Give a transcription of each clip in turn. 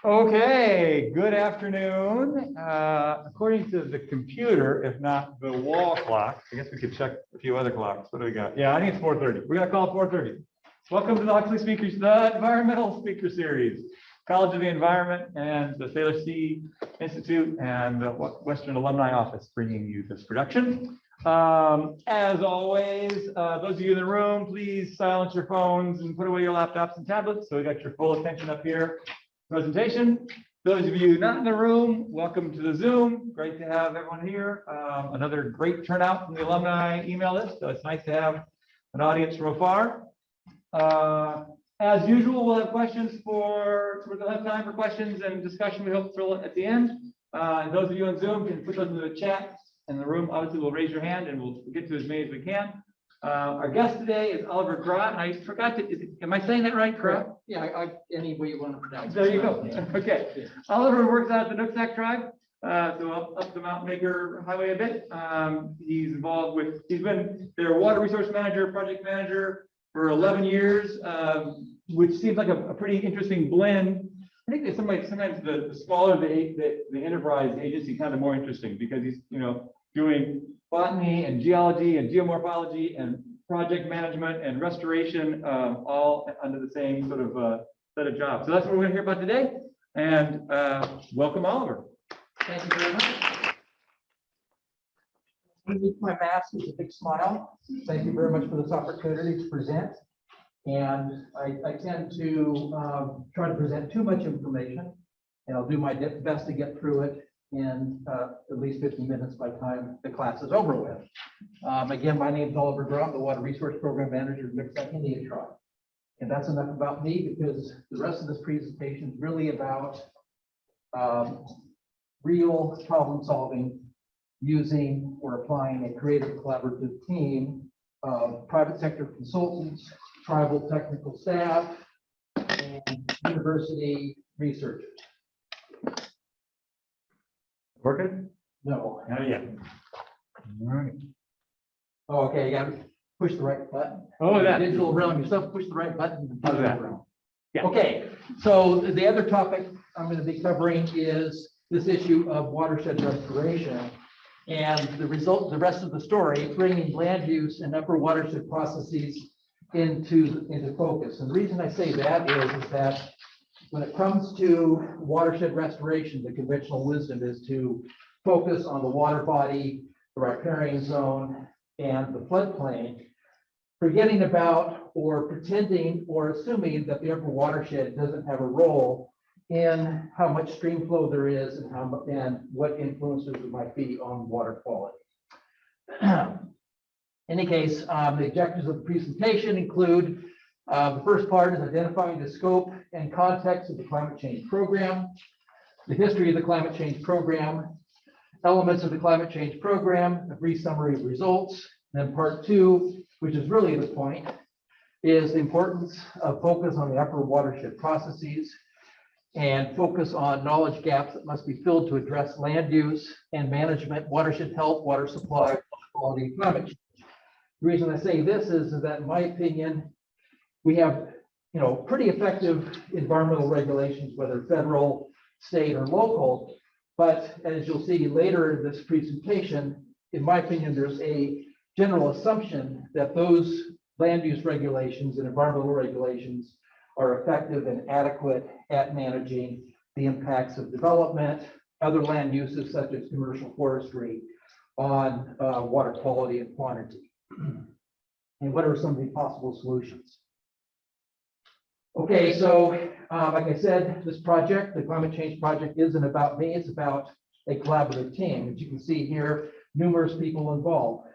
Okay, good afternoon. According to the computer, if not the wall clock, I guess we could check a few other clocks. What do we got? Yeah, I think it's 4:30. We're gonna call it 4:30. Welcome to the Huxley Speakers, the Environmental Speaker Series, College of the Environment and the Salish Sea Institute and the Western Alumni Office bringing you this production. As always, those of you in the room, please silence your phones and put away your laptops and tablets. So we got your full attention up here. Presentation. Those of you not in the room, welcome to the Zoom. Great to have everyone here. Another great turnout from the alumni email list. So it's nice to have an audience from afar. As usual, we'll have questions we'll have time for questions and discussion. We hope for at the end. And those of you on Zoom can put those in the chat. In the room, obviously, we'll raise your hand and we'll get to as many as we can. Our guest today is Oliver Grott. I forgot to, am I saying that right, Grott? Yeah, any way you want to pronounce it. There you go. Okay. Yeah. Oliver works out at the Nooksack tribe, so up the Mountain Maker Highway a bit. He's involved with, he's been their water resource manager, project manager for 11 years, which seems like a pretty interesting blend. I think that sometimes the smaller the enterprise agency, kind of more interesting because he's, doing botany and geology and geomorphology and project management and restoration, all under the same sort of set of jobs. So that's what we're going to hear about today. And welcome, Oliver. Thank you very much. Underneath my mask is a big smile. Thank you very much for this opportunity to present. And I tend to try to present too much information, and I'll do my best to get through it in at least 50 minutes by the time the class is over with. Again, my name is Oliver Grott, the Water Resource Program Manager of Nooksack Indian Tribe. And that's enough about me because the rest of this presentation is really about real problem solving using or applying a creative collaborative team of private sector consultants, tribal technical staff, and university researchers. Working? No. Not yet. All right. Oh, okay, you gotta push the right button. Oh, that. Digital realm, yourself, push the right button. How's that? Yeah. Okay, so the other topic I'm going to be covering is this issue of watershed restoration and the rest of the story, bringing land use and upper watershed processes into focus. And the reason I say that is that when it comes to watershed restoration, the conventional wisdom is to focus on the water body, the riparian zone, and the floodplain, forgetting about or pretending or assuming that the upper watershed doesn't have a role in how much stream flow there is and what influences there might be on water quality. In any case, the objectives of the presentation include the first part is identifying the scope and context of the climate change program, the history of the climate change program, elements of the climate change program, a brief summary of results. And then part two, which is really the point, is the importance of focus on the upper watershed processes and focus on knowledge gaps that must be filled to address land use and management, watershed health, water supply, water quality, and climate change. The reason I say this is that, in my opinion, we have, pretty effective environmental regulations, whether federal, state, or local. But as you'll see later in this presentation, in my opinion, there's a general assumption that those land use regulations and environmental regulations are effective and adequate at managing the impacts of development, other land uses such as commercial forestry on water quality and quantity. And what are some of the possible solutions? Okay, so like I said, this project, the climate change project, isn't about me, it's about a collaborative team. As you can see here, numerous people involved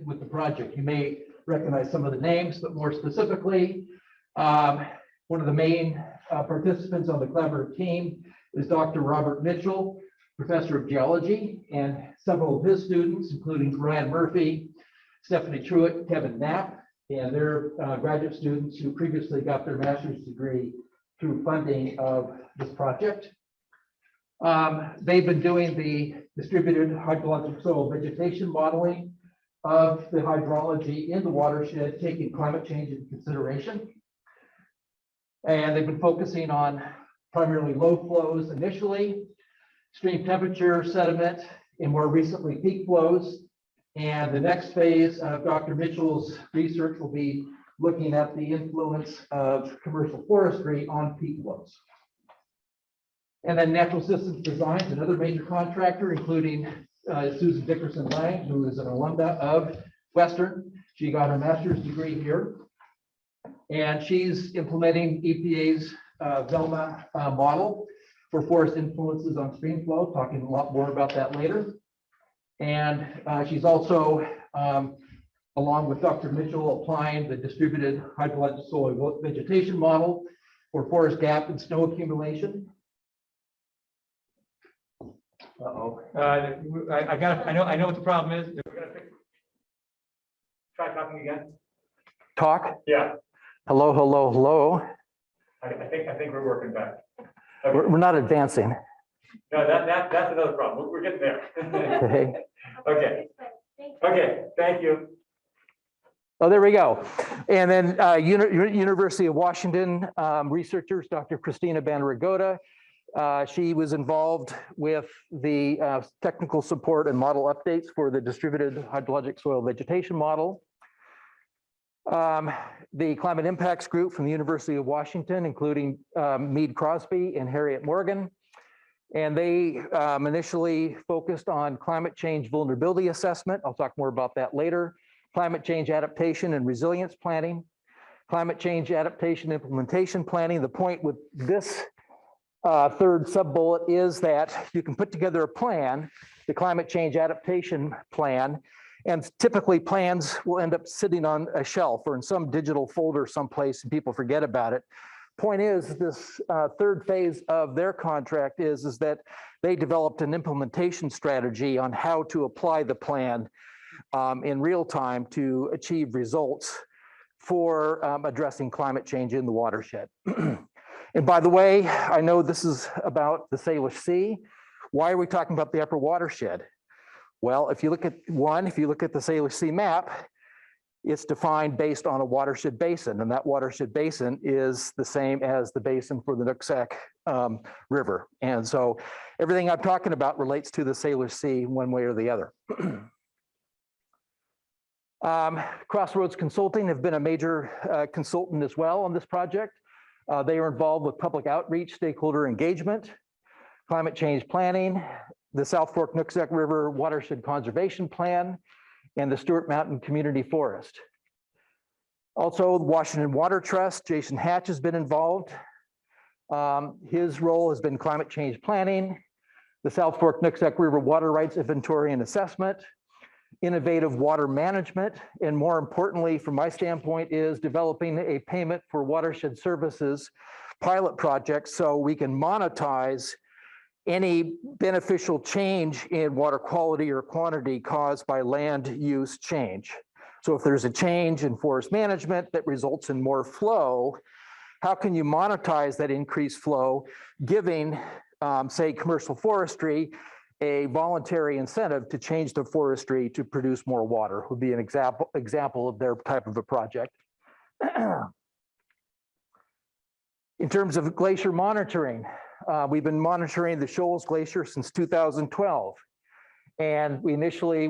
with the project. You may recognize some of the names, but more specifically, one of the main participants on the collaborative team is Dr. Robert Mitchell, professor of geology, and several of his students, including Brian Murphy, Stephanie Truitt, Kevin Knapp, and they're graduate students who previously got their master's degree through funding of this project. They've been doing the distributed hydrologic soil vegetation modeling of the hydrology in the watershed, taking climate change into consideration. And they've been focusing on primarily low flows initially, stream temperature, sediment, and more recently peak flows. And the next phase of Dr. Mitchell's research will be looking at the influence of commercial forestry on peak flows. And then Natural Systems Design is another major contractor, including Susan Dickerson Lang, who is an alumna of Western. She got her master's degree here. And she's implementing EPA's Velma model for forest influences on stream flow, talking a lot more about that later. And she's also, along with Dr. Mitchell, applying the distributed hydrologic soil vegetation model for forest gap and snow accumulation. Uh-oh. I know what the problem is. We're gonna fix it. Try talking again. Talk. Yeah, Hello, hello, hello. I think we're working back. We're not advancing. No, that's another problem. We're getting there. Okay. Okay. Okay, thank you. Oh, there we go. And then University of Washington researchers, Dr. Christina Bannerigota. She was involved with the technical support and model updates for the distributed hydrologic soil vegetation model. The climate impacts group from the University of Washington, including Meade Crosby and Harriet Morgan. And they initially focused on climate change vulnerability assessment. I'll talk more about that later. Climate change adaptation and resilience planning, climate change adaptation implementation planning. The point with this third sub-bullet is that you can put together a plan, the climate change adaptation plan, and typically plans will end up sitting on a shelf or in some digital folder someplace and people forget about it. Point is, this third phase of their contract is that they developed an implementation strategy on how to apply the plan in real time to achieve results for addressing climate change in the watershed. And by the way, I know this is about the Salish Sea. Why are we talking about the upper watershed? Well, if you look at the Salish Sea map, it's defined based on a watershed basin, and that watershed basin is the same as the basin for the Nooksack River. And so everything I'm talking about relates to the Salish Sea one way or the other. Crossroads Consulting have been a major consultant as well on this project. They are involved with public outreach, stakeholder engagement, climate change planning, the South Fork Nooksack River Watershed Conservation Plan, and the Stewart Mountain Community Forest. Also, the Washington Water Trust, Jason Hatch has been involved. His role has been climate change planning, the South Fork Nooksack River Water Rights Inventory and Assessment, innovative water management, and more importantly, from my standpoint, is developing a payment for watershed services pilot project so we can monetize any beneficial change in water quality or quantity caused by land use change. So if there's a change in forest management that results in more flow, how can you monetize that increased flow, giving, say, commercial forestry a voluntary incentive to change the forestry to produce more water would be an example of their type of a project. In terms of glacier monitoring, we've been monitoring the Shoals Glacier since 2012. And we initially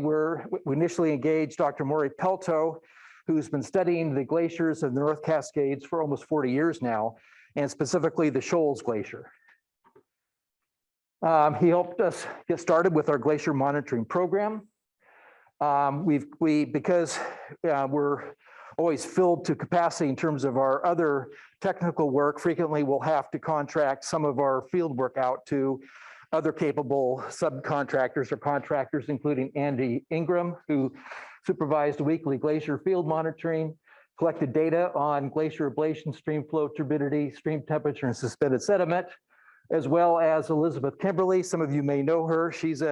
engaged Dr. Maury Pelto, who's been studying the glaciers of the North Cascades for almost 40 years now, and specifically the Shoals Glacier. He helped us get started with our glacier monitoring program. Because we're always filled to capacity in terms of our other technical work, frequently we'll have to contract some of our field work out to other capable subcontractors or contractors, including Andy Ingram, who supervised weekly glacier field monitoring, collected data on glacier ablation, stream flow, turbidity, stream temperature, and suspended sediment, as well as Elizabeth Kimberly. Some of you may know her. She's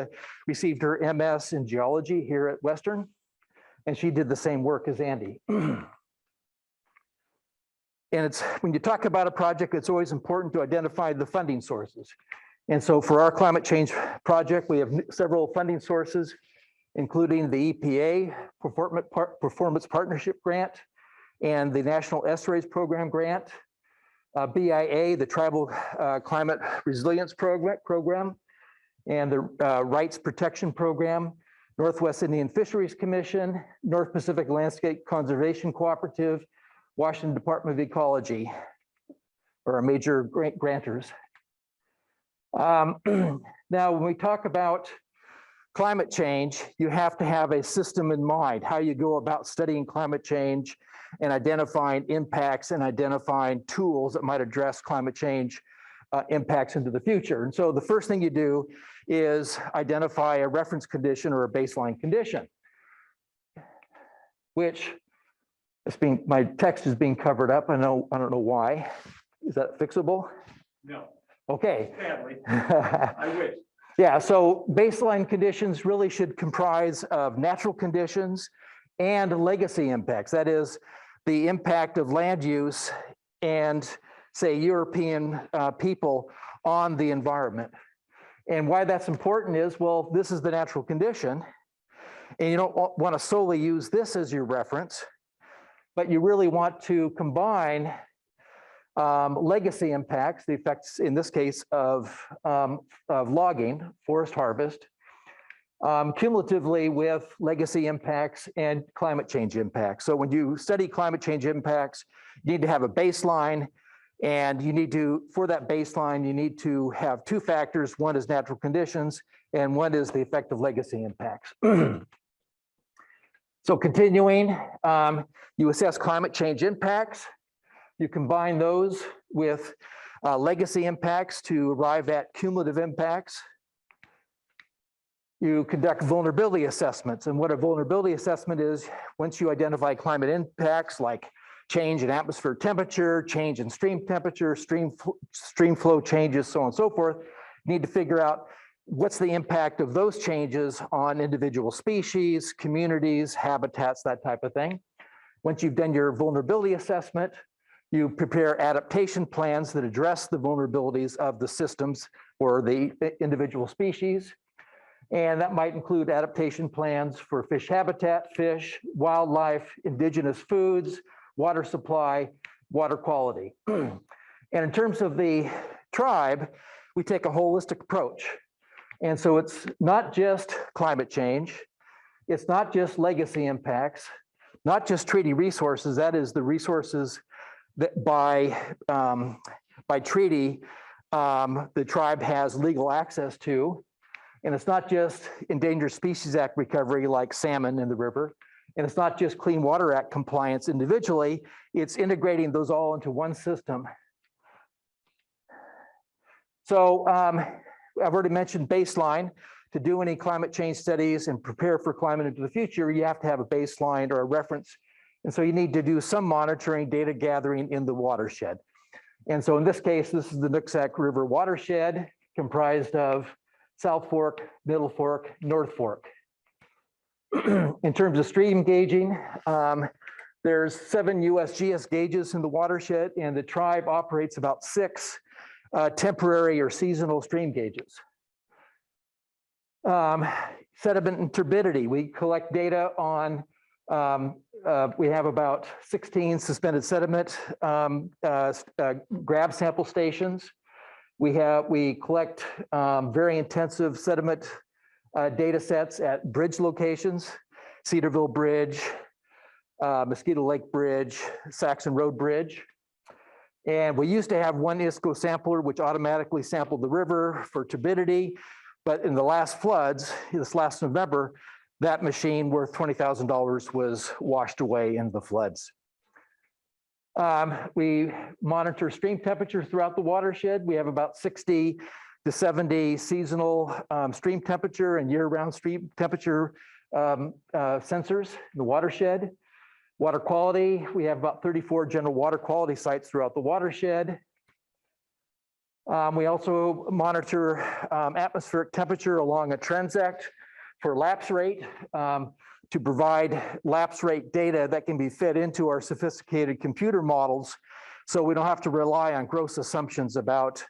received her MS in geology here at Western, and she did the same work as Andy. And it's when you talk about a project, it's always important to identify the funding sources. And so for our climate change project, we have several funding sources, including the EPA Performance Partnership Grant and the National Estuaries Program Grant. BIA, the Tribal Climate Resilience Program, and the Rights Protection Program, Northwest Indian Fisheries Commission, North Pacific Landscape Conservation Cooperative, Washington Department of Ecology are our major grantors. Now, when we talk about climate change, you have to have a system in mind, how you go about studying climate change and identifying impacts and identifying tools that might address climate change impacts into the future. And so the first thing you do is identify a reference condition or a baseline condition, which my text is being covered up. I don't know why. Is that fixable? No. Okay. Sadly. I wish. Yeah, so baseline conditions really should comprise of natural conditions and legacy impacts. That is the impact of land use and, say, European people on the environment. And why that's important is, well, this is the natural condition, and you don't want to solely use this as your reference, but you really want to combine legacy impacts, the effects in this case of logging, forest harvest, cumulatively with legacy impacts and climate change impacts. So when you study climate change impacts, you need to have a baseline, and you need to, for that baseline, you need to have two factors. One is natural conditions, and one is the effect of legacy impacts. So continuing, you assess climate change impacts. You combine those with legacy impacts to arrive at cumulative impacts. You conduct vulnerability assessments. And what a vulnerability assessment is, once you identify climate impacts like change in atmospheric temperature, change in stream temperature, stream flow changes, so on and so forth, you need to figure out what's the impact of those changes on individual species, communities, habitats, that type of thing. Once you've done your vulnerability assessment, you prepare adaptation plans that address the vulnerabilities of the systems or the individual species. And that might include adaptation plans for fish habitat, fish, wildlife, indigenous foods, water supply, water quality. And in terms of the tribe, we take a holistic approach. And so it's not just climate change, it's not just legacy impacts, not just treaty resources, that is the resources that by treaty, the tribe has legal access to. And it's not just Endangered Species Act recovery like salmon in the river. And it's not just Clean Water Act compliance individually, it's integrating those all into one system. So I've already mentioned baseline. To do any climate change studies and prepare for climate into the future, you have to have a baseline or a reference. And so you need to do some monitoring, data gathering in the watershed. And so in this case, this is the Nooksack River watershed, comprised of South Fork, Middle Fork, North Fork. In terms of stream gauging, there's 7 USGS gauges in the watershed, and the tribe operates about 6 temporary or seasonal stream gauges. Sediment and turbidity, we collect data on, we have about 16 suspended sediment grab sample stations. We collect very intensive sediment data sets at bridge locations, Cedarville Bridge, Mosquito Lake Bridge, Saxon Road Bridge. And we used to have one ISCO sampler, which automatically sampled the river for turbidity. But in the last floods, this last November, that machine worth $20,000 was washed away in the floods. We monitor stream temperatures throughout the watershed. We have about 60 to 70 seasonal stream temperature and year-round stream temperature sensors in the watershed. Water quality, we have about 34 general water quality sites throughout the watershed. We also monitor atmospheric temperature along a transect for lapse rate to provide lapse rate data that can be fed into our sophisticated computer models, so we don't have to rely on gross assumptions about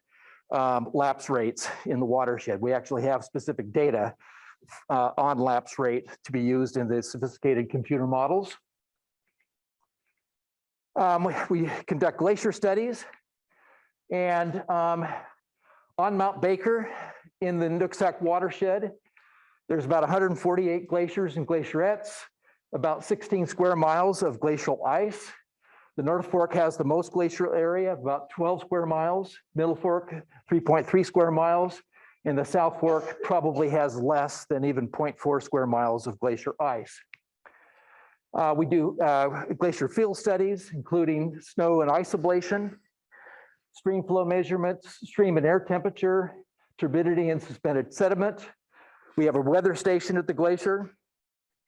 lapse rates in the watershed. We actually have specific data on lapse rate to be used in the sophisticated computer models. We conduct glacier studies. And on Mount Baker in the Nooksack watershed, there's about 148 glaciers and glacierettes, about 16 square miles of glacial ice. The North Fork has the most glacial area, about 12 square miles. Middle Fork, 3.3 square miles. And the South Fork probably has less than even 0.4 square miles of glacier ice. We do glacier field studies, including snow and ice ablation, stream flow measurements, stream and air temperature, turbidity and suspended sediment. We have a weather station at the glacier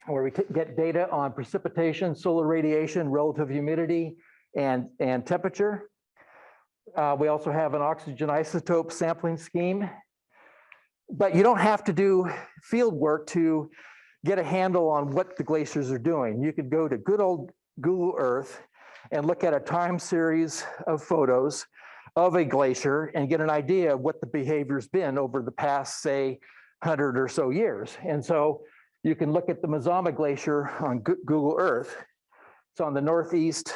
where we get data on precipitation, solar radiation, relative humidity, and temperature. We also have an oxygen isotope sampling scheme. But you don't have to do field work to get a handle on what the glaciers are doing. You could go to good old Google Earth and look at a time series of photos of a glacier and get an idea of what the behavior's been over the past, say, 100 or so years. And so you can look at the Mazama Glacier on Google Earth. It's on the northeast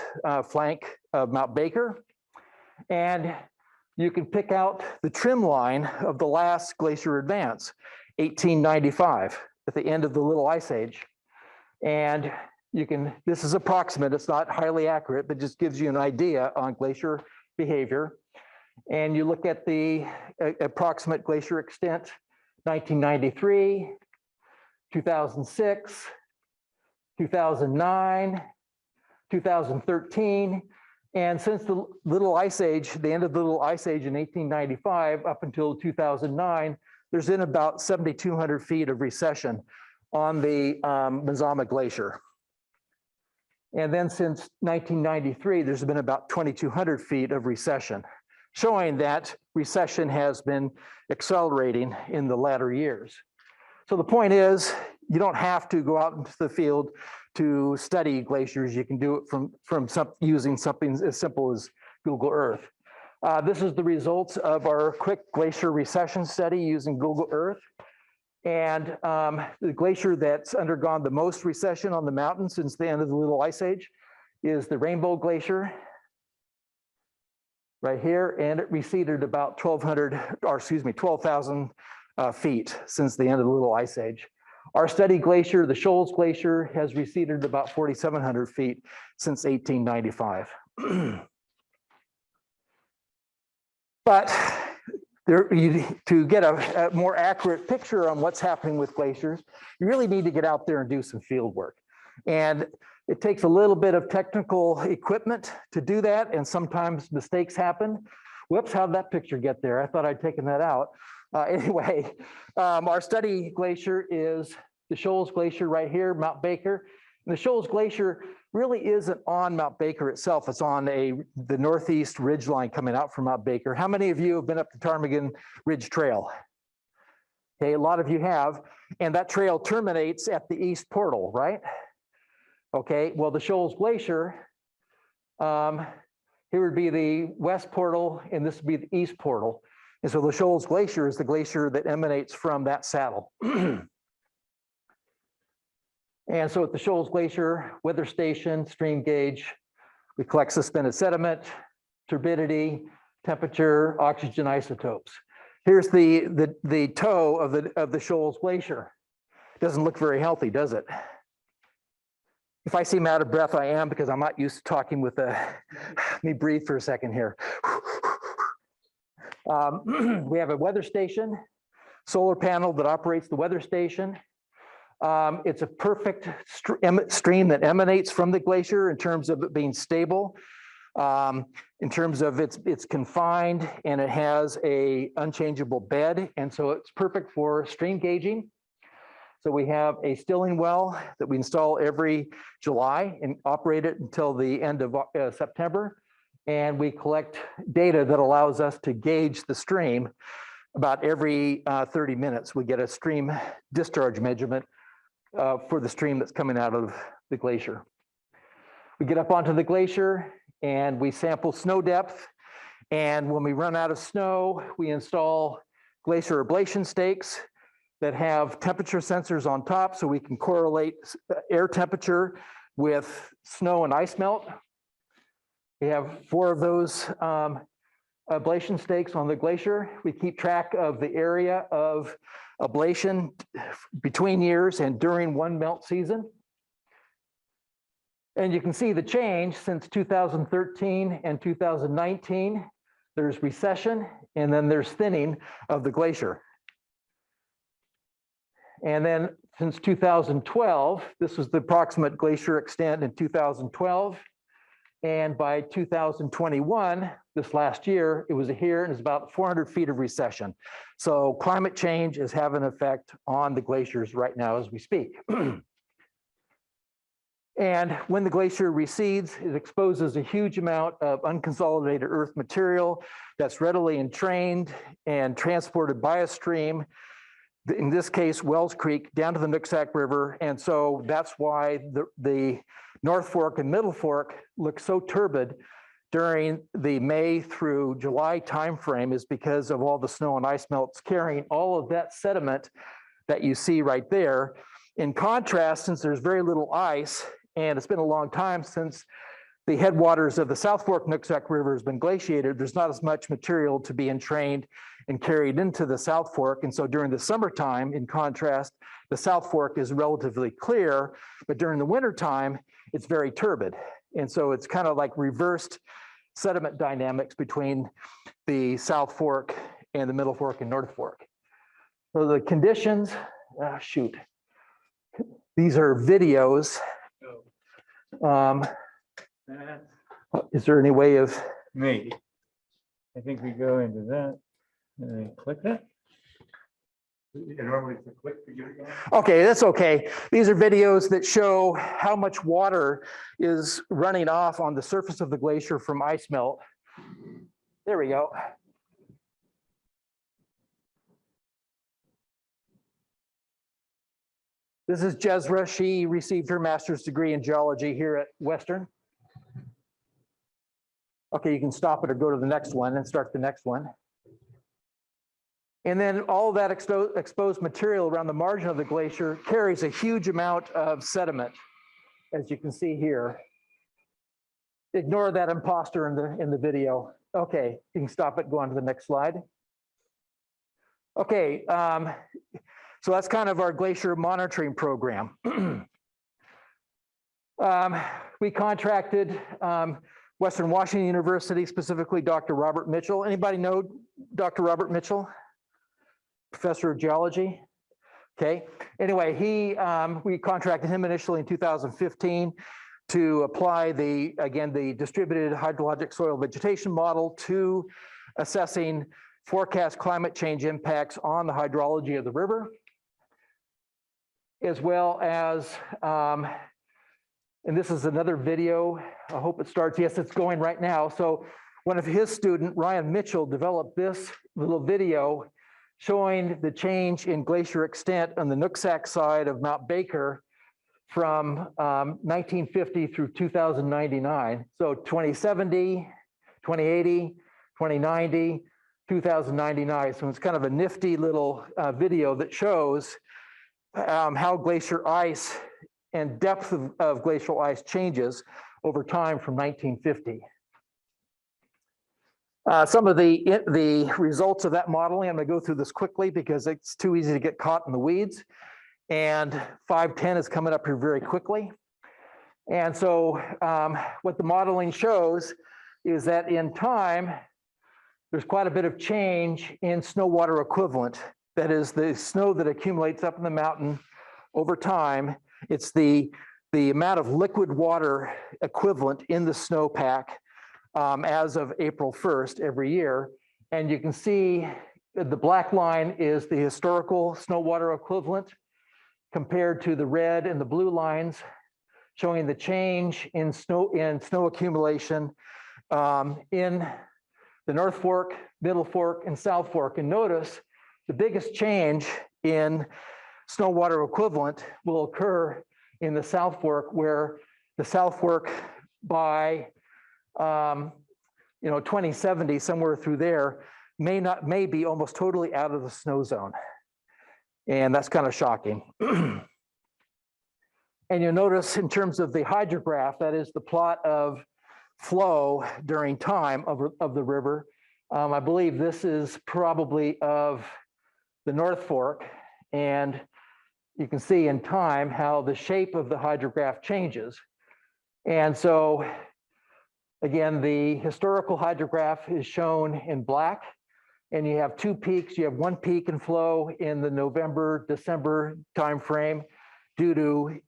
flank of Mount Baker. And you can pick out the trim line of the last glacier advance, 1895, at the end of the Little Ice Age. And you can, this is approximate, it's not highly accurate, but just gives you an idea on glacier behavior. And you look at the approximate glacier extent, 1993, 2006, 2009, 2013, and since the Little Ice Age, the end of the Little Ice Age in 1895 up until 2009, there's been about 7,200 feet of recession on the Mazama Glacier. And then since 1993, there's been about 2,200 feet of recession, showing that recession has been accelerating in the latter years. So the point is, you don't have to go out into the field to study glaciers. You can do it from using something as simple as Google Earth. This is the results of our quick glacier recession study using Google Earth. And the glacier that's undergone the most recession on the mountain since the end of the Little Ice Age is the Rainbow Glacier right here. And it receded about 12,000 feet since the end of the Little Ice Age. Our study glacier, the Shoals Glacier, has receded about 4,700 feet since 1895. But to get a more accurate picture on what's happening with glaciers, you really need to get out there and do some field work. And it takes a little bit of technical equipment to do that, and sometimes mistakes happen. Whoops, how'd that picture get there? I thought I'd taken that out. Anyway, our study glacier is the Shoals Glacier right here, Mount Baker. And the Shoals Glacier really isn't on Mount Baker itself. It's on the northeast ridge line coming out from Mount Baker. How many of you have been up the Ptarmigan Ridge Trail? Okay, a lot of you have. And that trail terminates at the east portal, right? Okay, well, the Shoals Glacier, here would be the west portal, and this would be the east portal. And so the Shoals Glacier is the glacier that emanates from that saddle. And so at the Shoals Glacier, weather station, stream gauge, we collect suspended sediment, turbidity, temperature, oxygen isotopes. Here's the toe of the Shoals Glacier. Doesn't look very healthy, does it? If I seem out of breath, I am, because I'm not used to talking with let me breathe for a second here. We have a weather station, solar panel that operates the weather station. It's a perfect stream that emanates from the glacier in terms of it being stable, in terms of it's confined, and it has a unchangeable bed, and so it's perfect for stream gauging. So we have a stilling well that we install every July and operate it until the end of September. And we collect data that allows us to gauge the stream about every 30 minutes. We get a stream discharge measurement for the stream that's coming out of the glacier. We get up onto the glacier and we sample snow depth. And when we run out of snow, we install glacier ablation stakes that have temperature sensors on top so we can correlate air temperature with snow and ice melt. We have 4 of those ablation stakes on the glacier. We keep track of the area of ablation between years and during one melt season. And you can see the change since 2013 and 2019. There's recession, and then there's thinning of the glacier. And then since 2012, this was the approximate glacier extent in 2012. And by 2021, this last year, it was here and it's about 400 feet of recession. So climate change is having an effect on the glaciers right now as we speak. And when the glacier recedes, it exposes a huge amount of unconsolidated earth material that's readily entrained and transported by a stream, in this case, Wells Creek, down to the Nooksack River. And so that's why the North Fork and Middle Fork look so turbid during the May through July timeframe, is because of all the snow and ice melts carrying all of that sediment that you see right there. In contrast, since there's very little ice, and it's been a long time since the headwaters of the South Fork Nooksack River has been glaciated, there's not as much material to be entrained and carried into the South Fork. And so during the summertime, in contrast, the South Fork is relatively clear, but during the wintertime, it's very turbid. And so it's kind of like reversed sediment dynamics between the South Fork and the Middle Fork and North Fork. So the conditions, these are videos. Is there any way of? Maybe. I think we go into that and then click that. Normally it's a click to get it going. Okay, that's okay. These are videos that show how much water is running off on the surface of the glacier from ice melt. There we go. This is Jezra. She received her master's degree in geology here at Western. Okay, you can stop it or go to the next one and start the next one. And then all of that exposed material around the margin of the glacier carries a huge amount of sediment, as you can see here. Ignore that imposter in the video. Okay, you can stop it, go on to the next slide. Okay, so that's kind of our glacier monitoring program. We contracted Western Washington University, specifically Dr. Robert Mitchell. Anybody know Dr. Robert Mitchell? Professor of geology. Okay. Anyway, we contracted him initially in 2015 to apply the distributed hydrologic soil vegetation model to assessing forecast climate change impacts on the hydrology of the river, as well as, and this is another video. I hope it starts. Yes, it's going right now. So one of his students, Ryan Mitchell, developed this little video showing the change in glacier extent on the Nooksack side of Mount Baker from 1950 through 2099. So 2070, 2080, 2090, 2099. So it's kind of a nifty little video that shows how glacier ice and depth of glacial ice changes over time from 1950. Some of the results of that modeling, I'm going to go through this quickly because it's too easy to get caught in the weeds. And 510 is coming up here very quickly. And so what the modeling shows is that in time, there's quite a bit of change in snow water equivalent. That is the snow that accumulates up in the mountain over time. It's the amount of liquid water equivalent in the snowpack as of April 1st every year. And you can see the black line is the historical snow water equivalent compared to the red and the blue lines showing the change in snow accumulation in the North Fork, Middle Fork, and South Fork. And notice the biggest change in snow water equivalent will occur in the South Fork, where the South Fork by 2070, somewhere through there, may be almost totally out of the snow zone. And that's kind of shocking. And you'll notice in terms of the hydrograph, that is the plot of flow during time of the river, I believe this is probably of the North Fork, and you can see in time how the shape of the hydrograph changes. And so, again, the historical hydrograph is shown in black, and you have two peaks. You have one peak in flow in the November, December timeframe due to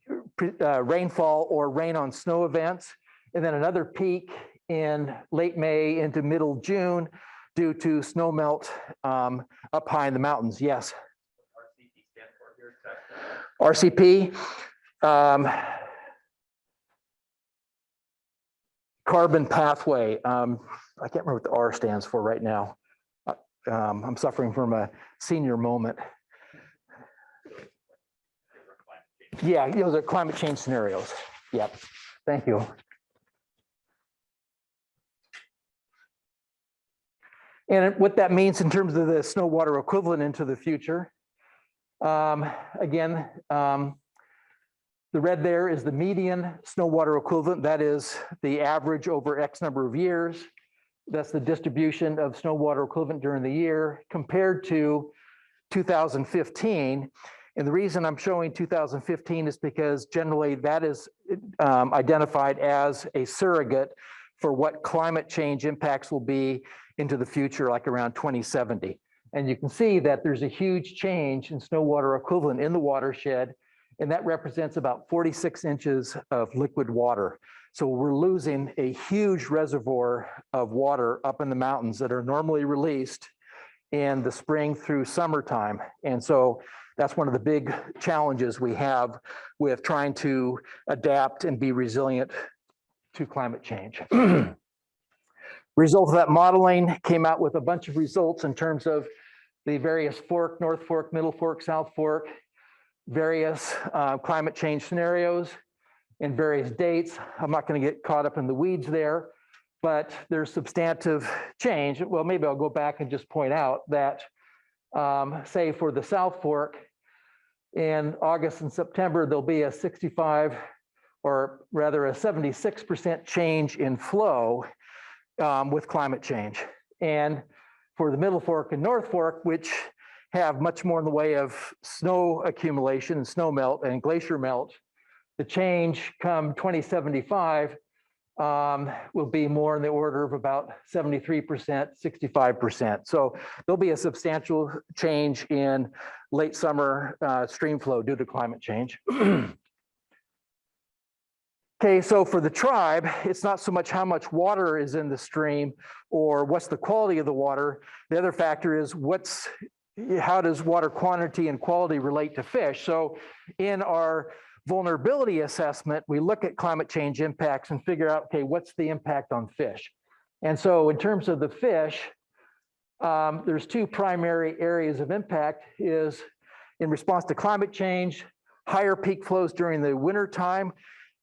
rainfall or rain on snow events, and then another peak in late May into middle June due to snow melt up high in the mountains. Yes. RCP. Carbon pathway. I can't remember what the R stands for right now. I'm suffering from a senior moment. Yeah, those are climate change scenarios. Yep. Thank you. And what that means in terms of the snow water equivalent into the future. Again, the red there is the median snow water equivalent. That is the average over X number of years. That's the distribution of snow water equivalent during the year compared to 2015. And the reason I'm showing 2015 is because generally that is identified as a surrogate for what climate change impacts will be into the future, like around 2070. And you can see that there's a huge change in snow water equivalent in the watershed, and that represents about 46 inches of liquid water. So we're losing a huge reservoir of water up in the mountains that are normally released in the spring through summertime. And so that's one of the big challenges we have with trying to adapt and be resilient to climate change. Result of that modeling came out with a bunch of results in terms of the various fork, North Fork, Middle Fork, South Fork, various climate change scenarios and various dates. I'm not going to get caught up in the weeds there, but there's substantive change. Well, maybe I'll go back and just point out that, say for the South Fork, in August and September, there'll be a 65, or rather a 76% change in flow with climate change. And for the Middle Fork and North Fork, which have much more in the way of snow accumulation and snow melt and glacier melt, the change come 2075 will be more in the order of about 73%, 65%. So there'll be a substantial change in late summer stream flow due to climate change. Okay, so for the tribe, it's not so much how much water is in the stream or what's the quality of the water. The other factor is how does water quantity and quality relate to fish? So in our vulnerability assessment, we look at climate change impacts and figure out, okay, what's the impact on fish? And so in terms of the fish, there's two primary areas of impact is in response to climate change, higher peak flows during the winter time,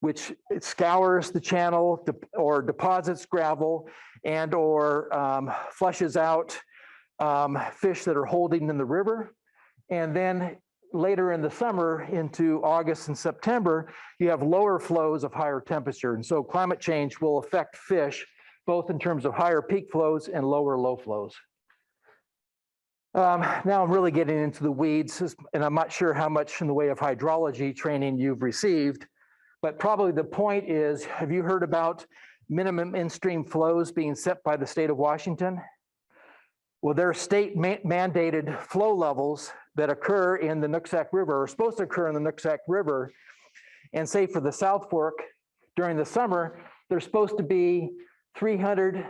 which it scours the channel or deposits gravel and or flushes out fish that are holding in the river. And then later in the summer into August and September, you have lower flows of higher temperature. And so climate change will affect fish, both in terms of higher peak flows and lower low flows. Now I'm really getting into the weeds, and I'm not sure how much in the way of hydrology training you've received, but probably the point is, have you heard about minimum in-stream flows being set by the state of Washington? Well, there are state mandated flow levels that occur in the Nooksack River, or supposed to occur in the Nooksack River. And say for the South Fork, during the summer, there's supposed to be 300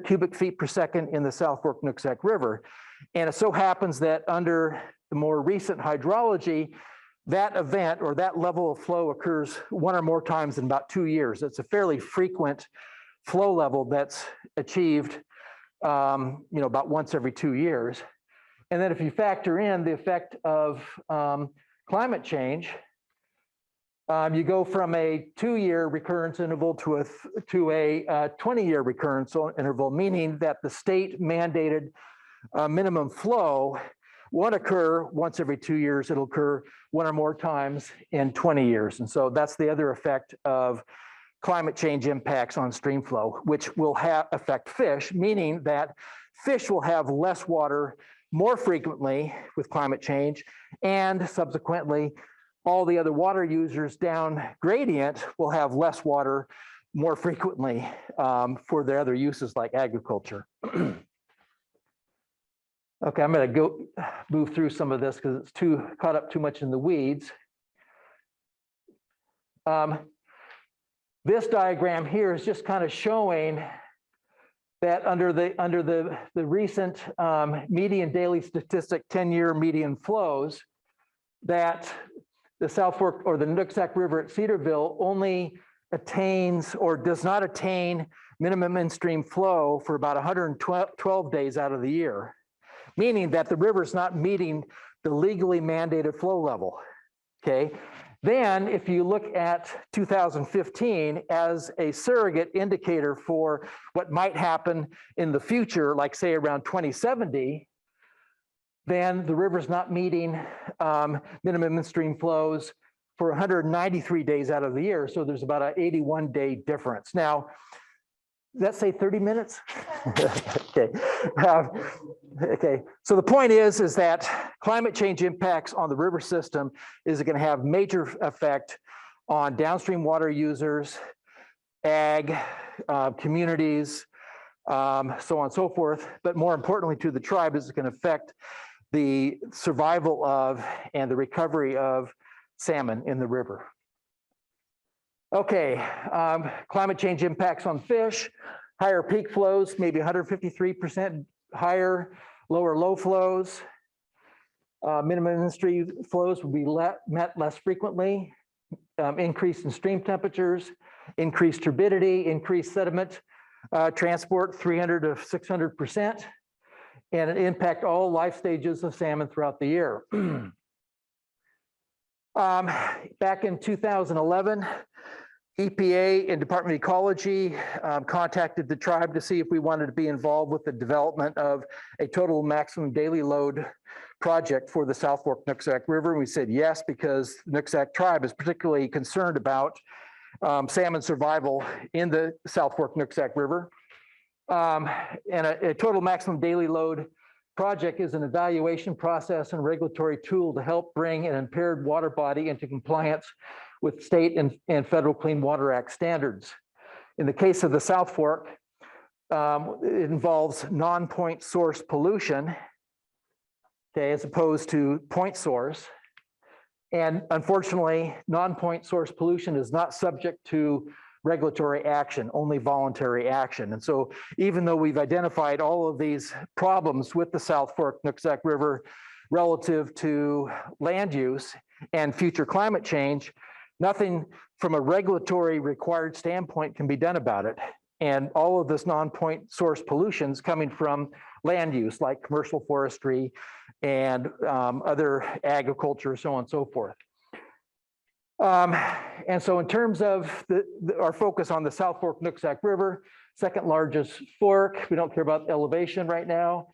cubic feet per second in the South Fork Nooksack River. And it so happens that under the more recent hydrology, that event or that level of flow occurs one or more times in about 2 years. It's a fairly frequent flow level that's achieved about once every 2 years. And then if you factor in the effect of climate change, you go from a 2-year recurrence interval to a 20-year recurrence interval, meaning that the state mandated minimum flow won't occur once every 2 years. It'll occur one or more times in 20 years. And so that's the other effect of climate change impacts on stream flow, which will affect fish, meaning that fish will have less water more frequently with climate change, and subsequently, all the other water users down gradient will have less water more frequently for their other uses like agriculture. Okay, I'm going to move through some of this because it's caught up too much in the weeds. This diagram here is just kind of showing that under the recent median daily statistic 10-year median flows, that the South Fork or the Nooksack River at Cedarville only attains or does not attain minimum in-stream flow for about 112 days out of the year, meaning that the river is not meeting the legally mandated flow level, okay? Then if you look at 2015 as a surrogate indicator for what might happen in the future, like say around 2070, then the river's not meeting minimum in-stream flows for 193 days out of the year. So there's about an 81-day difference. Now, let's say 30 minutes. Okay. Okay. So the point is that climate change impacts on the river system is going to have major effect on downstream water users, ag, communities, so on and so forth. But more importantly to the tribe is going to affect the survival of and the recovery of salmon in the river. Okay, climate change impacts on fish, higher peak flows, maybe 153% higher, lower low flows. Minimum industry flows will be met less frequently, increase in stream temperatures, increased turbidity, increased sediment transport 300 to 600%, and it impact all life stages of salmon throughout the year. Back in 2011, EPA and Department of Ecology contacted the tribe to see if we wanted to be involved with the development of a total maximum daily load project for the South Fork Nooksack River. And we said yes, because the Nooksack tribe is particularly concerned about salmon survival in the South Fork Nooksack River. And a total maximum daily load project is an evaluation process and regulatory tool to help bring an impaired water body into compliance with state and federal Clean Water Act standards. In the case of the South Fork, it involves non-point source pollution, okay, as opposed to point source. And unfortunately, non-point source pollution is not subject to regulatory action, only voluntary action. And so even though we've identified all of these problems with the South Fork Nooksack River relative to land use and future climate change, nothing from a regulatory required standpoint can be done about it. And all of this non-point source pollution is coming from land use like commercial forestry and other agriculture, so on and so forth. And so in terms of our focus on the South Fork Nooksack River, second largest fork, we don't care about elevation right now,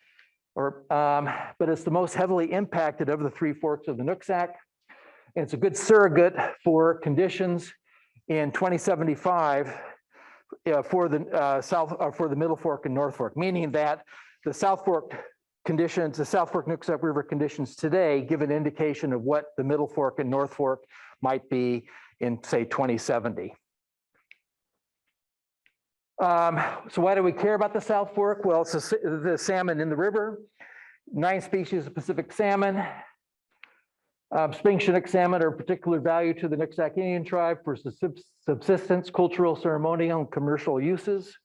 but it's the most heavily impacted of the three forks of the Nooksack. And it's a good surrogate for conditions in 2075 for the Middle Fork and North Fork, meaning that the South Fork conditions, the South Fork Nooksack River conditions today give an indication of what the Middle Fork and North Fork might be in, say, 2070. So why do we care about the South Fork? Well, it's the salmon in the river, 9 species of Pacific salmon. Spring Chinook salmon are of particular value to the Nooksack Indian tribe for subsistence, cultural, ceremonial, and commercial uses.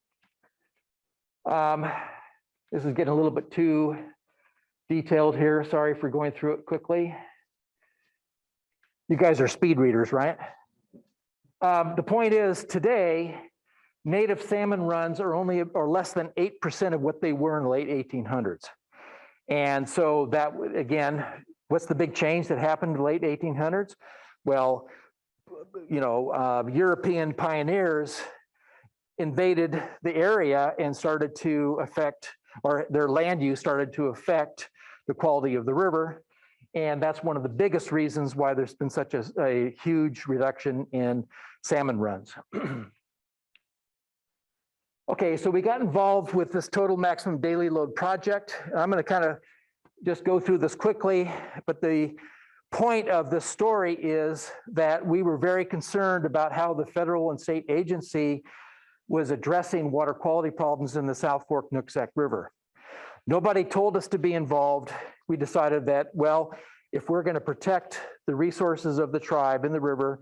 This is getting a little bit too detailed here. Sorry for going through it quickly. You guys are speed readers, right? The point is today, native salmon runs are less than 8% of what they were in the late 1800s. And so that, again, what's the big change that happened in the late 1800s? Well, you know, European pioneers invaded the area and started to affect, or their land use started to affect the quality of the river. And that's one of the biggest reasons why there's been such a huge reduction in salmon runs. Okay, so we got involved with this total maximum daily load project. I'm going to kind of just go through this quickly, but the point of the story is that we were very concerned about how the federal and state agency was addressing water quality problems in the South Fork Nooksack River. Nobody told us to be involved. We decided that, well, if we're going to protect the resources of the tribe in the river,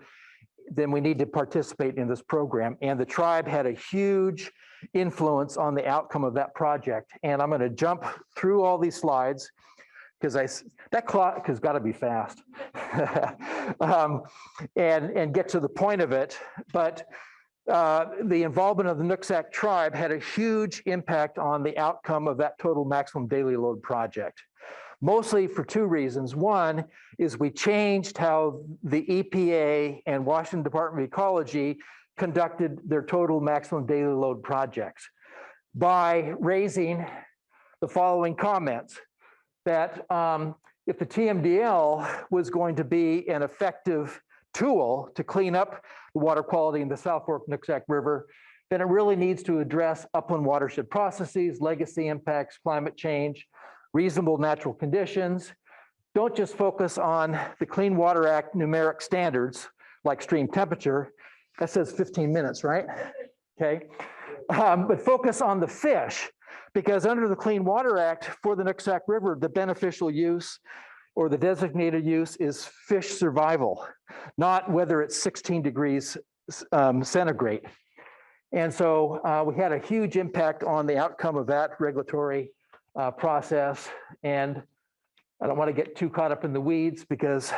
then we need to participate in this program. And the tribe had a huge influence on the outcome of that project. And I'm going to jump through all these slides because that clock has got to be fast and get to the point of it. But the involvement of the Nooksack tribe had a huge impact on the outcome of that total maximum daily load project, mostly for two reasons. One is we changed how the EPA and Washington Department of Ecology conducted their total maximum daily load projects by raising the following comments, that if the TMDL was going to be an effective tool to clean up the water quality in the South Fork Nooksack River, then it really needs to address upland watershed processes, legacy impacts, climate change, reasonable natural conditions. Don't just focus on the Clean Water Act numeric standards like stream temperature. That says 15 minutes, right? Okay. But focus on the fish, because under the Clean Water Act for the Nooksack River, the beneficial use or the designated use is fish survival, not whether it's 16 degrees centigrade. And so we had a huge impact on the outcome of that regulatory process. And I don't want to get too caught up in the weeds because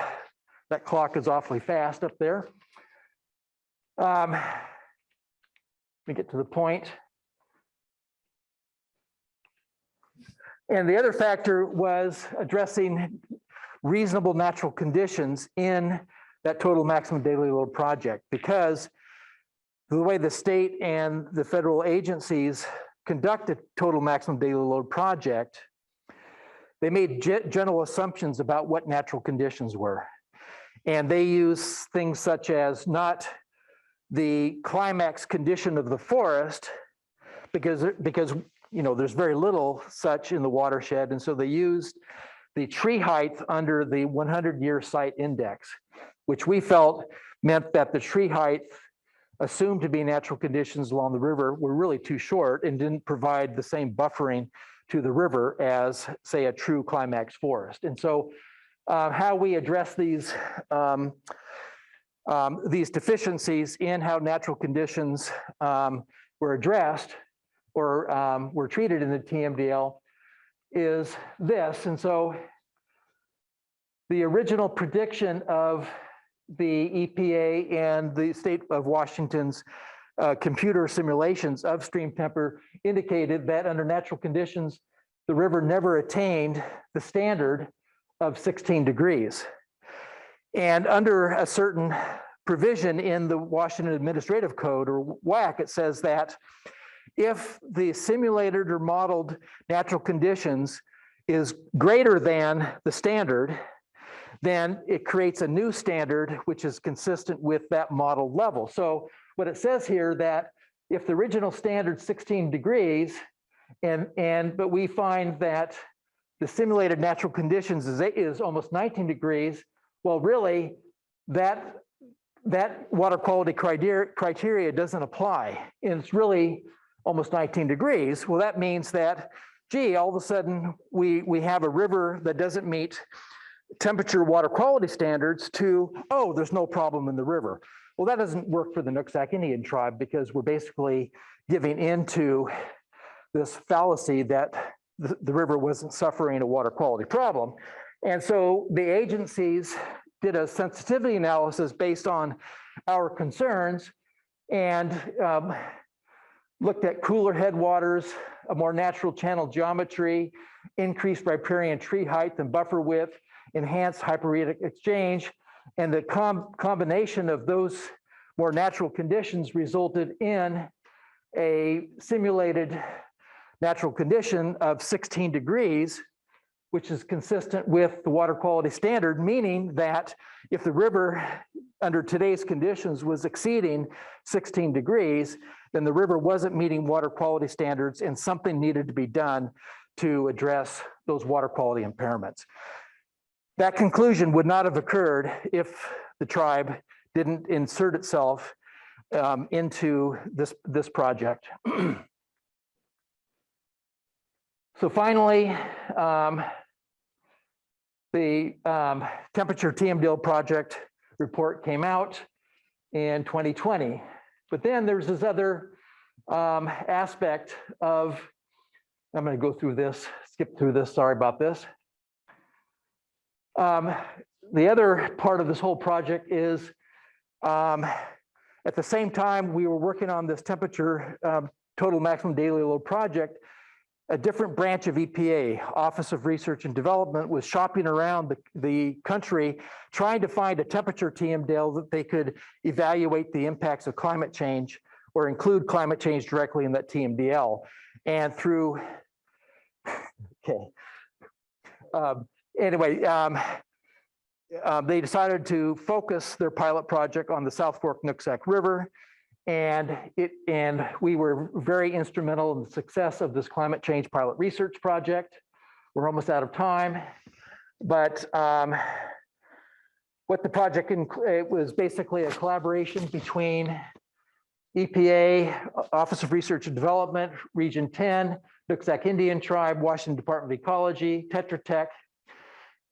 that clock is awfully fast up there. Let me get to the point. And the other factor was addressing reasonable natural conditions in that total maximum daily load project, because the way the state and the federal agencies conducted total maximum daily load project, they made general assumptions about what natural conditions were. And they use things such as not the climax condition of the forest, because you know, there's very little such in the watershed. And so they used the tree height under the 100-year site index, which we felt meant that the tree height assumed to be natural conditions along the river were really too short and didn't provide the same buffering to the river as, say, a true climax forest. And so how we address these deficiencies in how natural conditions were addressed or were treated in the TMDL is this. And so the original prediction of the EPA and the state of Washington's computer simulations of stream temperature indicated that under natural conditions, the river never attained the standard of 16 degrees. And under a certain provision in the Washington Administrative Code, or WAC, it says that if the simulated or modeled natural conditions is greater than the standard, then it creates a new standard which is consistent with that modeled level. So what it says here, that if the original standard 16 degrees, but we find that the simulated natural conditions is almost 19 degrees, well, really, that water quality criteria doesn't apply, and it's really almost 19 degrees. Well, that means that, gee, all of a sudden we have a river that doesn't meet temperature water quality standards to, oh, there's no problem in the river. Well, that doesn't work for the Nooksack Indian tribe, because we're basically giving into this fallacy that the river wasn't suffering a water quality problem. And so the agencies did a sensitivity analysis based on our concerns and looked at cooler headwaters, a more natural channel geometry, increased riparian tree height and buffer width, enhanced hyperetic exchange, and the combination of those more natural conditions resulted in a simulated natural condition of 16 degrees, which is consistent with the water quality standard, meaning that if the river under today's conditions was exceeding 16 degrees, then the river wasn't meeting water quality standards and something needed to be done to address those water quality impairments. That conclusion would not have occurred if the tribe didn't insert itself into this project. So finally, the temperature TMDL project report came out in 2020. But then there's this other aspect of, I'm going to go through this, skip through this, sorry about this. The other part of this whole project is at the same time we were working on this temperature total maximum daily load project, a different branch of EPA, Office of Research and Development, was shopping around the country trying to find a temperature TMDL that they could evaluate the impacts of climate change or include climate change directly in that TMDL. And through, okay. They decided to focus their pilot project on the South Fork Nooksack River, and we were very instrumental in the success of this climate change pilot research project. We're almost out of time, but what the project it was basically a collaboration between EPA, Office of Research and Development, Region 10, Nooksack Indian Tribe, Washington Department of Ecology, Tetra Tech.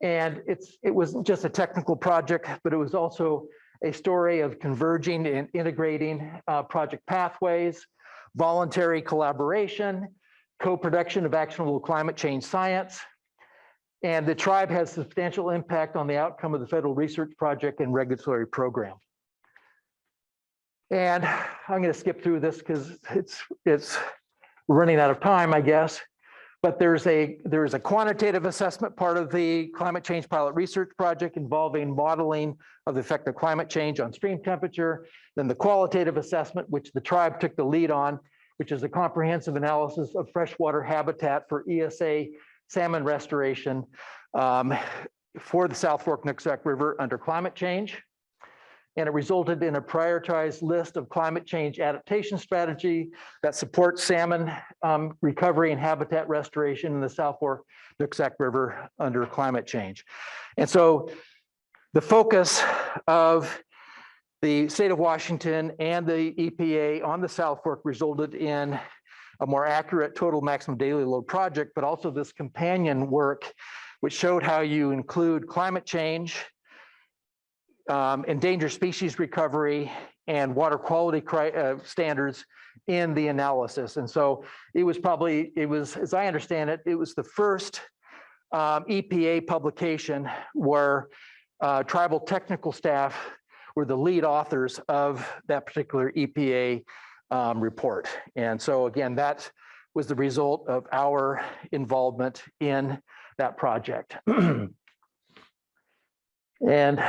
And it wasn't just a technical project, but it was also a story of converging and integrating project pathways, voluntary collaboration, co-production of actionable climate change science. And the tribe has substantial impact on the outcome of the federal research project and regulatory program. And I'm going to skip through this because it's running out of time, I guess. But there's a quantitative assessment part of the climate change pilot research project involving modeling of the effect of climate change on stream temperature. Then the qualitative assessment, which the tribe took the lead on, which is a comprehensive analysis of freshwater habitat for ESA salmon restoration for the South Fork Nooksack River under climate change. And it resulted in a prioritized list of climate change adaptation strategy that supports salmon recovery and habitat restoration in the South Fork Nooksack River under climate change. And so the focus of the state of Washington and the EPA on the South Fork resulted in a more accurate total maximum daily load project, but also this companion work, which showed how you include climate change, endangered species recovery, and water quality standards in the analysis. And so it was, as I understand it, it was the first EPA publication where tribal technical staff were the lead authors of that particular EPA report. And so again, that was the result of our involvement in that project. And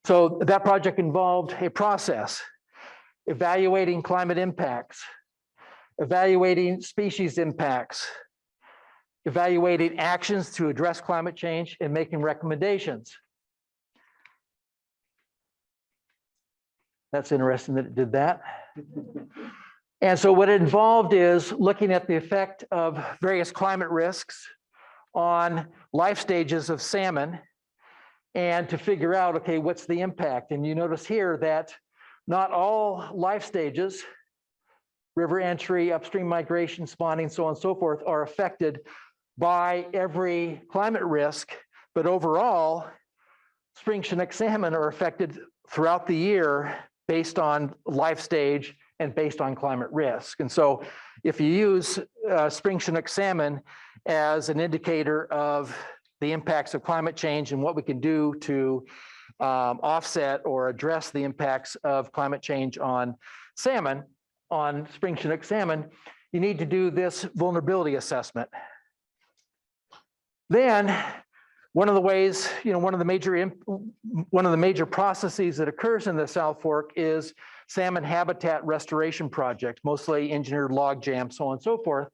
so that project involved a process, evaluating climate impacts, evaluating species impacts, evaluating actions to address climate change, and making recommendations. That's interesting that it did that. And so what it involved is looking at the effect of various climate risks on life stages of salmon, and to figure out, okay, what's the impact? And you notice here that not all life stages, river entry, upstream migration, spawning, so on and so forth, are affected by every climate risk, but overall, spring Chinook salmon are affected throughout the year based on life stage and based on climate risk. And so if you use spring Chinook salmon as an indicator of the impacts of climate change and what we can do to offset or address the impacts of climate change on salmon, on spring Chinook salmon, you need to do this vulnerability assessment. Then one of the ways, one of the major processes that occurs in the South Fork is salmon habitat restoration project, mostly engineered log jams, so on and so forth.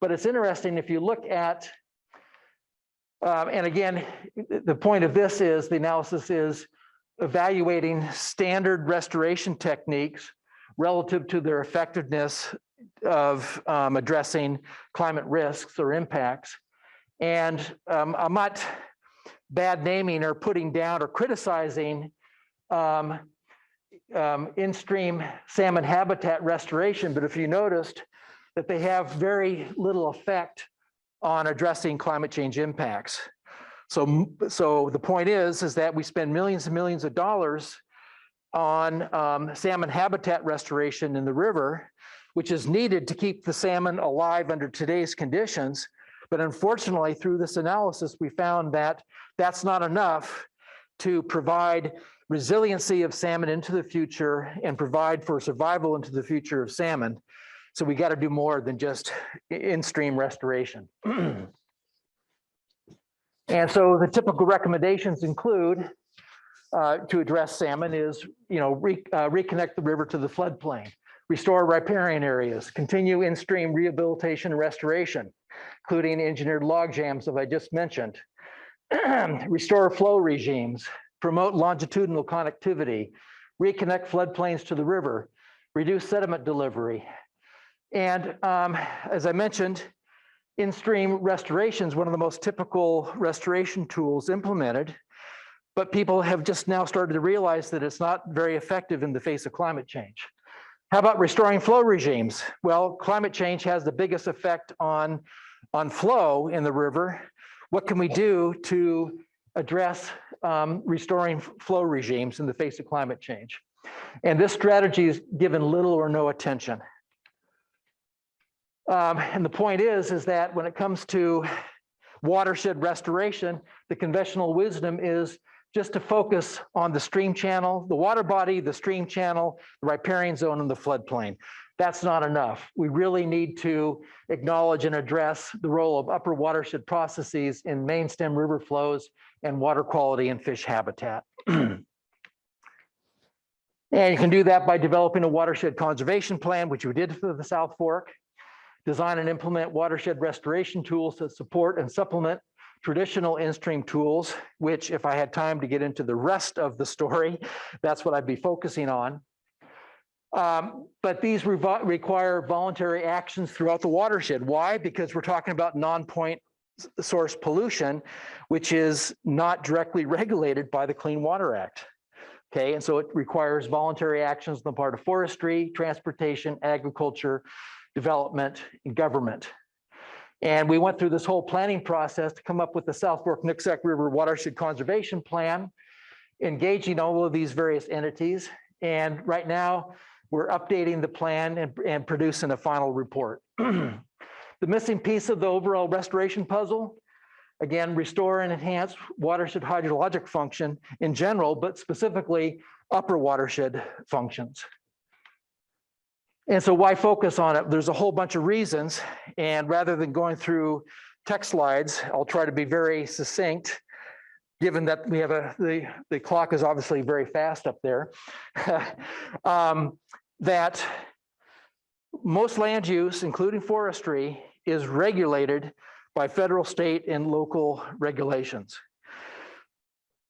But it's interesting if you look at and again, the point of this is the analysis is evaluating standard restoration techniques relative to their effectiveness of addressing climate risks or impacts. And I'm not bad naming or putting down or criticizing in-stream salmon habitat restoration, but if you noticed that they have very little effect on addressing climate change impacts. So the point is that we spend millions and millions of dollars on salmon habitat restoration in the river, which is needed to keep the salmon alive under today's conditions. But unfortunately, through this analysis, we found that that's not enough to provide resiliency of salmon into the future and provide for survival into the future of salmon. So we got to do more than just in-stream restoration. And so the typical recommendations include to address salmon is, reconnect the river to the floodplain, restore riparian areas, continue in-stream rehabilitation and restoration, including engineered log jams that I just mentioned, restore flow regimes, promote longitudinal connectivity, reconnect floodplains to the river, reduce sediment delivery. And as I mentioned, in-stream restoration is one of the most typical restoration tools implemented, but people have just now started to realize that it's not very effective in the face of climate change. How about restoring flow regimes? Well, climate change has the biggest effect on flow in the river. What can we do to address restoring flow regimes in the face of climate change? And this strategy is given little or no attention. And the point is that when it comes to watershed restoration, the conventional wisdom is just to focus on the stream channel, the water body, the stream channel, the riparian zone, and the floodplain. That's not enough. We really need to acknowledge and address the role of upper watershed processes in main stem river flows and water quality and fish habitat. And you can do that by developing a watershed conservation plan, which we did for the South Fork. Design and implement watershed restoration tools to support and supplement traditional in-stream tools, which if I had time to get into the rest of the story, that's what I'd be focusing on. But these require voluntary actions throughout the watershed. Why? Because we're talking about non-point source pollution, which is not directly regulated by the Clean Water Act. Okay, and so it requires voluntary actions on the part of forestry, transportation, agriculture, development, and government. And we went through this whole planning process to come up with the South Fork Nooksack River Watershed Conservation Plan, engaging all of these various entities. And right now, we're updating the plan and producing a final report. The missing piece of the overall restoration puzzle, again, restore and enhance watershed hydrologic function in general, but specifically upper watershed functions. And so why focus on it? There's a whole bunch of reasons. And rather than going through text slides, I'll try to be very succinct, given that we have the clock is obviously very fast up there, that most land use, including forestry, is regulated by federal, state, and local regulations.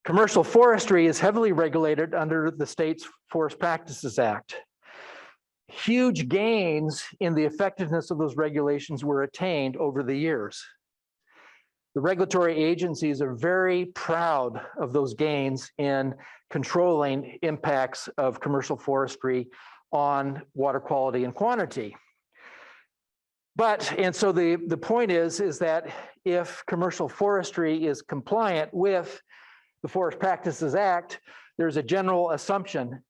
Commercial forestry is heavily regulated under the state's Forest Practices Act. Huge gains in the effectiveness of those regulations were attained over the years. The regulatory agencies are very proud of those gains in controlling impacts of commercial forestry on water quality and quantity. And so the point is that if commercial forestry is compliant with the Forest Practices Act, there's a general assumption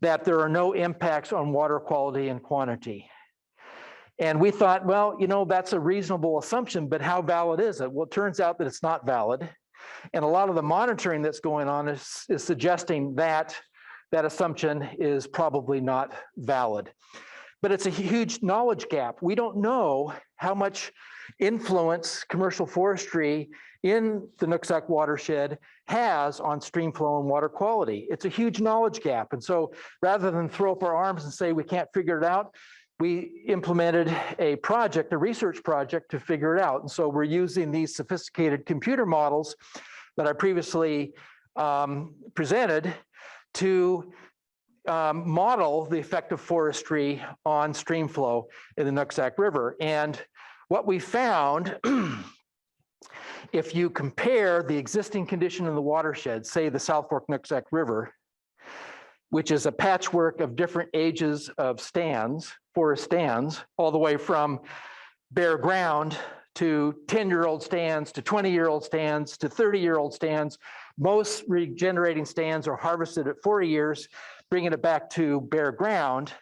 that there are no impacts on water quality and quantity. And we thought, well, that's a reasonable assumption, but how valid is it? Well, it turns out that it's not valid. And a lot of the monitoring that's going on is suggesting that that assumption is probably not valid. But it's a huge knowledge gap. We don't know how much influence commercial forestry in the Nooksack watershed has on stream flow and water quality. It's a huge knowledge gap. And so rather than throw up our arms and say we can't figure it out, we implemented a research project to figure it out. And so we're using these sophisticated computer models that I previously presented to model the effect of forestry on stream flow in the Nooksack River. And what we found, if you compare the existing condition in the watershed, say the South Fork Nooksack River, which is a patchwork of different ages of stands, forest stands, all the way from bare ground to 10-year-old stands, to 20-year-old stands, to 30-year-old stands. Most regenerating stands are harvested at 40 years, bringing it back to bare ground.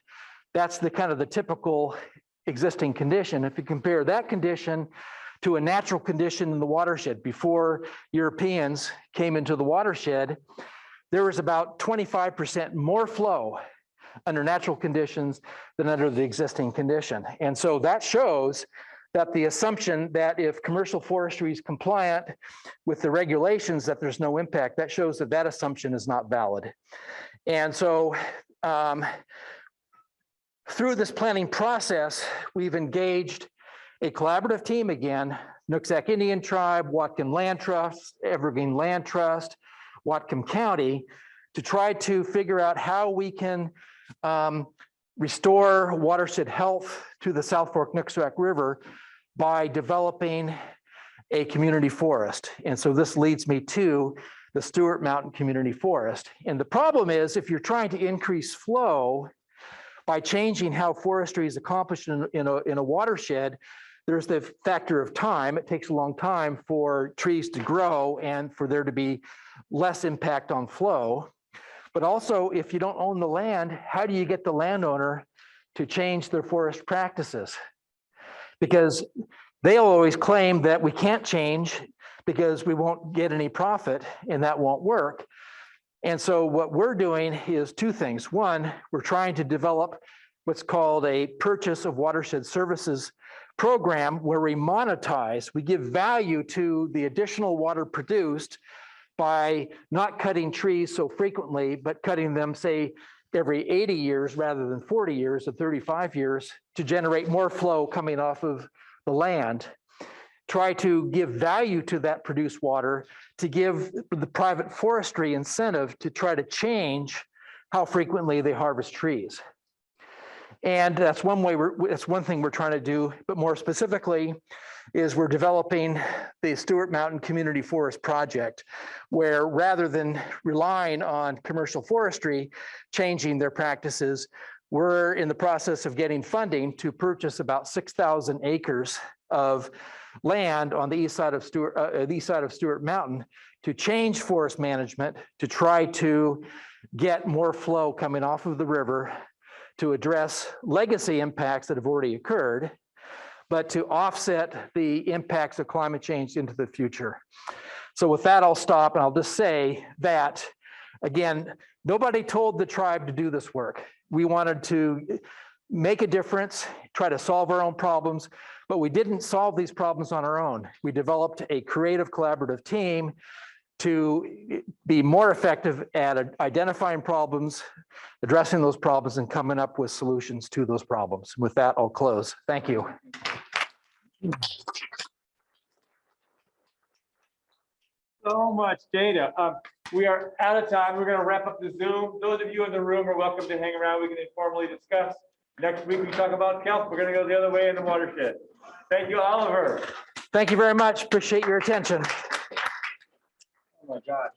That's the kind of the typical existing condition. If you compare that condition to a natural condition in the watershed before Europeans came into the watershed, there was about 25% more flow under natural conditions than under the existing condition. And so that shows that the assumption that if commercial forestry is compliant with the regulations, that there's no impact, that shows that that assumption is not valid. And so through this planning process, we've engaged a collaborative team again, Nooksack Indian Tribe, Whatcom Land Trust, Evergreen Land Trust, Whatcom County, to try to figure out how we can restore watershed health to the South Fork Nooksack River by developing a community forest. And so this leads me to the Stewart Mountain Community Forest. And the problem is, if you're trying to increase flow by changing how forestry is accomplished in a watershed, there's the factor of time. It takes a long time for trees to grow and for there to be less impact on flow. But also, if you don't own the land, how do you get the landowner to change their forest practices? Because they'll always claim that we can't change because we won't get any profit and that won't work. And so what we're doing is two things. One, we're trying to develop what's called a purchase of watershed services program where we monetize, we give value to the additional water produced by not cutting trees so frequently, but cutting them, say, every 80 years rather than 40 years or 35 years to generate more flow coming off of the land. Try to give value to that produced water to give the private forestry incentive to try to change how frequently they harvest trees. And that's one way that's one thing we're trying to do, but more specifically is we're developing the Stewart Mountain Community Forest Project, where rather than relying on commercial forestry, changing their practices, we're in the process of getting funding to purchase about 6,000 acres of land on the east side of Stewart Mountain to change forest management, to try to get more flow coming off of the river, to address legacy impacts that have already occurred, but to offset the impacts of climate change into the future. So with that, I'll stop and I'll just say that, again, nobody told the tribe to do this work. We wanted to make a difference, try to solve our own problems, but we didn't solve these problems on our own. We developed a creative collaborative team to be more effective at identifying problems, addressing those problems, and coming up with solutions to those problems. With that, I'll close. Thank you. So much data. We are out of time. We're going to wrap up the Zoom. Those of you in the room are welcome to hang around. We can informally discuss. Next week, we talk about kelp. We're going to go the other way in the watershed. Thank you, Oliver. Thank you very much. Appreciate your attention. Oh my God.